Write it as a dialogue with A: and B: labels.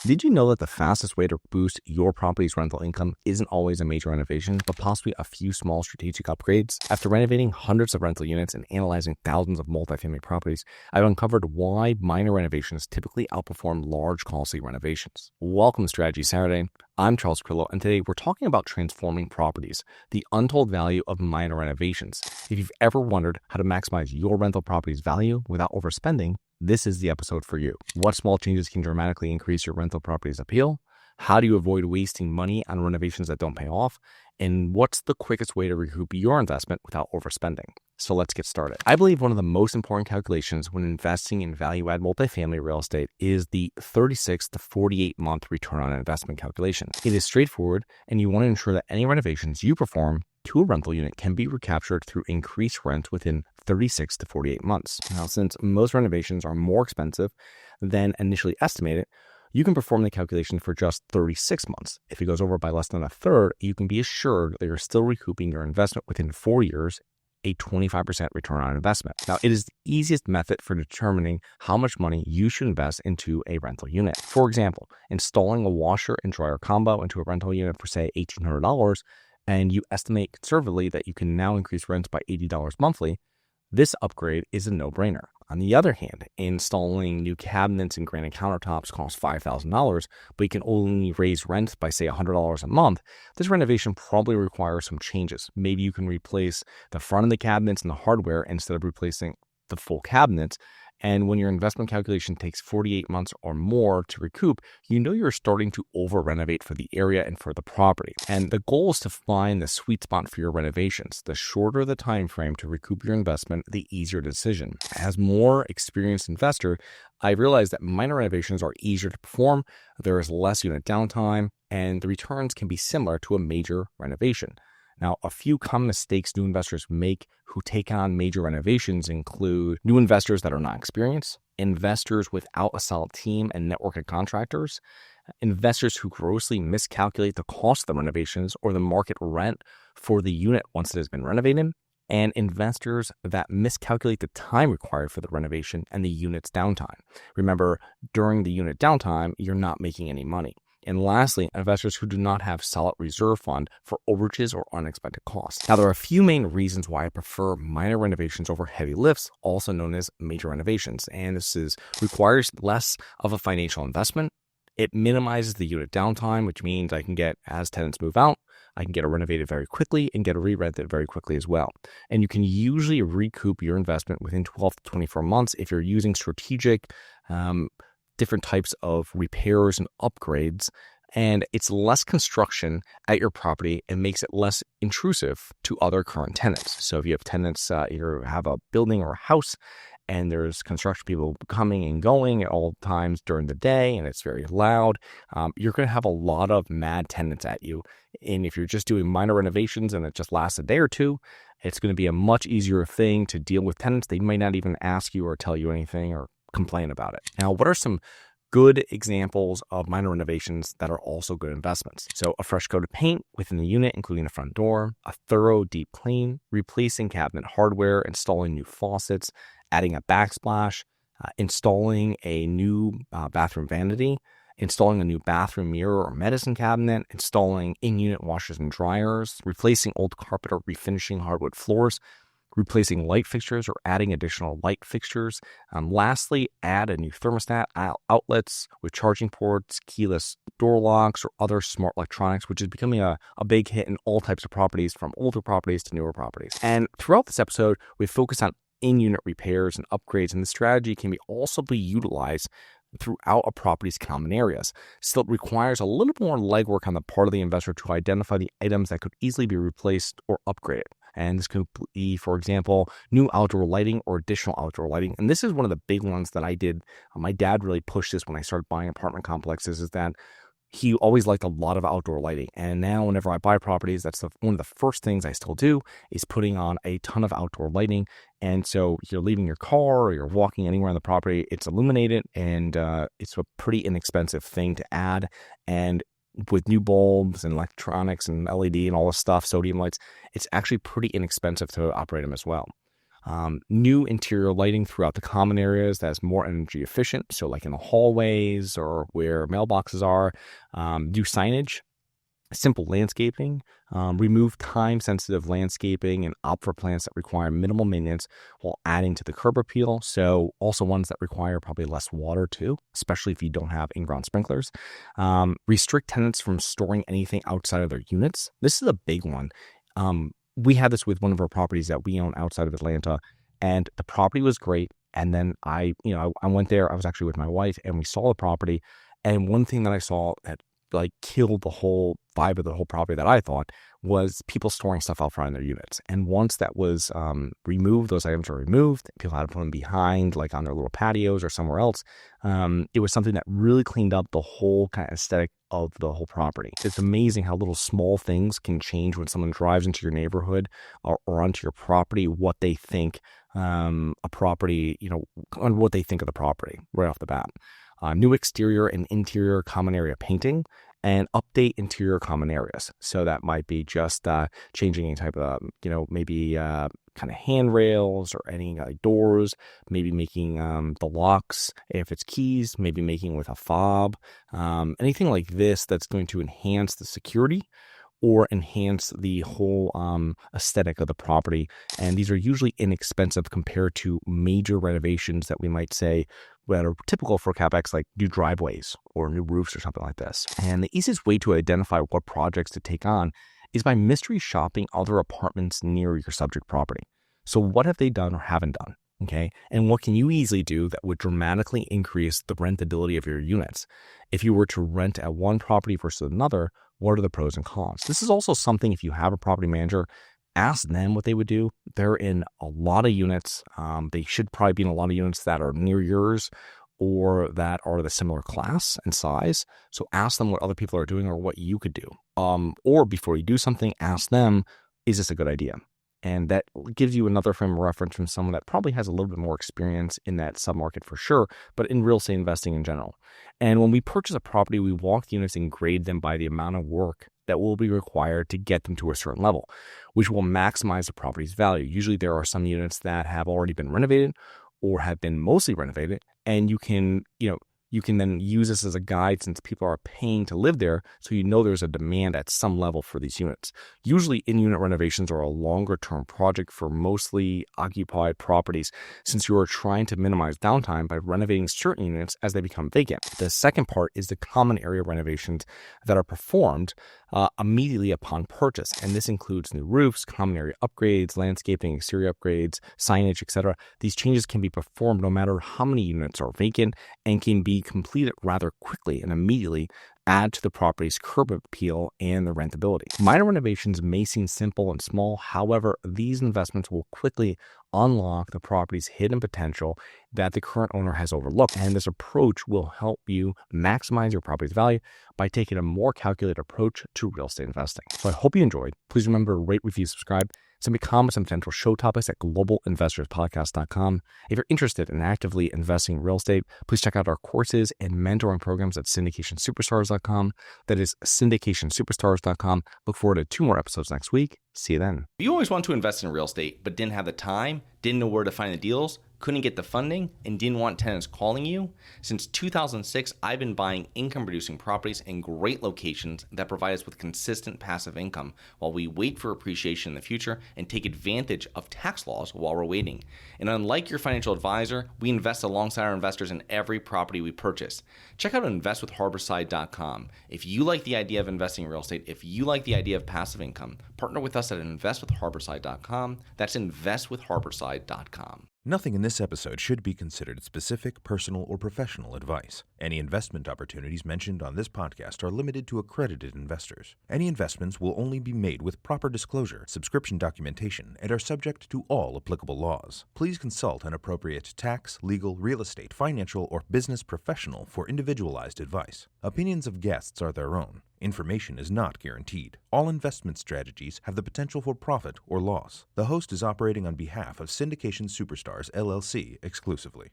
A: Did you know that the fastest way to boost your property's rental income isn't always a major renovation, but possibly a few small strategic upgrades? After renovating hundreds of rental units and analyzing thousands of multifamily properties, I've uncovered why minor renovations typically outperform large, costly renovations. Welcome to Strategy Saturday. I'm Charles Carillo, and today we're talking about transforming properties, the untold value of minor renovations. If you've ever wondered how to maximize your rental property's value without overspending, this is the episode for you. What small changes can dramatically increase your rental property's appeal? How do you avoid wasting money on renovations that don't pay off? And what's the quickest way to recoup your investment without overspending? So let's get started. I believe one of the most important calculations when investing in value-add multifamily real estate is the 36 to 48-month return on investment calculation. It is straightforward, and you want to ensure that any renovations you perform to a rental unit can be recaptured through increased rent within 36 to 48 months. Now, since most renovations are more expensive than initially estimated, you can perform the calculation for just 36 months. If it goes over by less than a third, you can be assured that you're still recouping your investment within 4 years, a 25% return on investment. Now, it is the easiest method for determining how much money you should invest into a rental unit. For example, installing a washer and dryer combo into a rental unit for, say, $1,800, and you estimate conservatively that you can now increase rents by $80 monthly, this upgrade is a no-brainer. On the other hand, installing new cabinets and granite countertops costs $5,000, but you can only raise rent by, say, $100 a month. This renovation probably requires some changes. Maybe you can replace the front of the cabinets and the hardware instead of replacing the full cabinets. And when your investment calculation takes 48 months or more to recoup, you know you're starting to over-renovate for the area and for the property. And the goal is to find the sweet spot for your renovations. The shorter the time frame to recoup your investment, the easier the decision. As more experienced investor, I realized that minor renovations are easier to perform, there is less unit downtime, and the returns can be similar to a major renovation. Now, a few common mistakes new investors make who take on major renovations include new investors that are not experienced, investors without a solid team and network of contractors, investors who grossly miscalculate the cost of the renovations or the market rent for the unit once it has been renovated, and investors that miscalculate the time required for the renovation and the unit's downtime. Remember, during the unit downtime, you're not making any money. And lastly, investors who do not have solid reserve fund for overages or unexpected costs. Now, there are a few main reasons why I prefer minor renovations over heavy lifts, also known as major renovations. And requires less of a financial investment. It minimizes the unit downtime, which means as tenants move out, I can get it renovated very quickly and get it re-rented very quickly as well. And you can usually recoup your investment within 12 to 24 months if you're using strategic different types of repairs and upgrades, and it's less construction at your property and makes it less intrusive to other current tenants. So if you have tenants, either have a building or a house, and there's construction people coming and going at all times during the day, and it's very loud, you're going to have a lot of mad tenants at you. And if you're just doing minor renovations and it just lasts a day or two, it's going to be a much easier thing to deal with tenants. They might not even ask you or tell you anything or complain about it. Now, what are some good examples of minor renovations that are also good investments? So a fresh coat of paint within the unit, including the front door, a thorough deep clean, replacing cabinet hardware, installing new faucets, adding a backsplash, installing a new bathroom vanity, installing a new bathroom mirror or medicine cabinet, installing in-unit washers and dryers, replacing old carpet or refinishing hardwood floors, replacing light fixtures or adding additional light fixtures. Lastly, add a new thermostat, outlets with charging ports, keyless door locks, or other smart electronics, which is becoming a big hit in all types of properties, from older properties to newer properties. And throughout this episode, we focus on in-unit repairs and upgrades, and the strategy can also be utilized throughout a property's common areas. Still, it requires a little more legwork on the part of the investor to identify the items that could easily be replaced or upgraded. And this could be, for example, new outdoor lighting or additional outdoor lighting. And this is one of the big ones that I did. My dad really pushed this when I started buying apartment complexes, is that he always liked a lot of outdoor lighting. And now whenever I buy properties, that's one of the first things I still do is putting on a ton of outdoor lighting. And so you're leaving your car or you're walking anywhere on the property, it's illuminated, and it's a pretty inexpensive thing to add. And with new bulbs and electronics and LED and all this stuff, sodium lights, it's actually pretty inexpensive to operate them as well. New interior lighting throughout the common areas that's more energy efficient. So like in the hallways or where mailboxes are. New signage. Simple landscaping, remove time-sensitive landscaping and opt for plants that require minimal maintenance while adding to the curb appeal. So also ones that require probably less water too, especially if you don't have in-ground sprinklers. Restrict tenants from storing anything outside of their units. This is a big one. We had this with one of our properties that we own outside of Atlanta, and the property was great. And then I went there. I was actually with my wife, and we saw the property. And one thing that I saw that like killed the whole vibe of the whole property that I thought was people storing stuff out front in their units. And once that was removed, those items were removed, people had to put them behind, like on their little patios or somewhere else. It was something that really cleaned up the whole kind of aesthetic of the whole property. It's amazing how little small things can change when someone drives into your neighborhood or onto your property, what they think a property, on what they think of the property right off the bat. New exterior and interior common area painting, and update interior common areas. So that might be just changing any type of, maybe kind of handrails or any doors, maybe making the locks, if it's keys, maybe making with a fob, anything like this that's going to enhance the security or enhance the whole aesthetic of the property. And these are usually inexpensive compared to major renovations that we might say that are typical for CapEx, like new driveways or new roofs or something like this. And the easiest way to identify what projects to take on is by mystery shopping other apartments near your subject property. So what have they done or haven't done? Okay. And what can you easily do that would dramatically increase the rentability of your units? If you were to rent at one property versus another, what are the pros and cons? This is also something, if you have a property manager, ask them what they would do. They're in a lot of units. They should probably be in a lot of units that are near yours or that are the similar class and size. So ask them what other people are doing or what you could do. Or before you do something, ask them, is this a good idea? And that gives you another frame of reference from someone that probably has a little bit more experience in that submarket for sure, but in real estate investing in general. And when we purchase a property, we walk the units and grade them by the amount of work that will be required to get them to a certain level, which will maximize the property's value. Usually there are some units that have already been renovated or have been mostly renovated, and you can then use this as a guide since people are paying to live there, so there's a demand at some level for these units. Usually in-unit renovations are a longer-term project for mostly occupied properties since you are trying to minimize downtime by renovating certain units as they become vacant. The second part is the common area renovations that are performed immediately upon purchase, and this includes new roofs, common area upgrades, landscaping, exterior upgrades, signage, etc. These changes can be performed no matter how many units are vacant and can be completed rather quickly and immediately add to the property's curb appeal and the rentability. Minor renovations may seem simple and small. However, these investments will quickly unlock the property's hidden potential that the current owner has overlooked. And this approach will help you maximize your property's value by taking a more calculated approach to real estate investing. So I hope you enjoyed. Please remember to rate, review, subscribe. Send me comments and potential show topics at globalinvestorspodcast.com. If you're interested in actively investing in real estate, please check out our courses and mentoring programs at syndicationsuperstars.com. That is syndicationsuperstars.com. Look forward to 2 more episodes next week. See you then.
B: You always want to invest in real estate, but didn't have the time, didn't know where to find the deals, couldn't get the funding, and didn't want tenants calling you? Since 2006, I've been buying income-producing properties in great locations that provide us with consistent passive income while we wait for appreciation in the future and take advantage of tax laws while we're waiting. And unlike your financial advisor, we invest alongside our investors in every property we purchase. Check out investwithharborside.com. If you like the idea of investing in real estate, if you like the idea of passive income, partner with us at investwithharborside.com. That's investwithharborside.com.
C: Nothing in this episode should be considered specific, personal, or professional advice. Any investment opportunities mentioned on this podcast are limited to accredited investors. Any investments will only be made with proper disclosure, subscription documentation, and are subject to all applicable laws. Please consult an appropriate tax, legal, real estate, financial, or business professional for individualized advice. Opinions of guests are their own. Information is not guaranteed. All investment strategies have the potential for profit or loss. The host is operating on behalf of Syndication Superstars, LLC exclusively.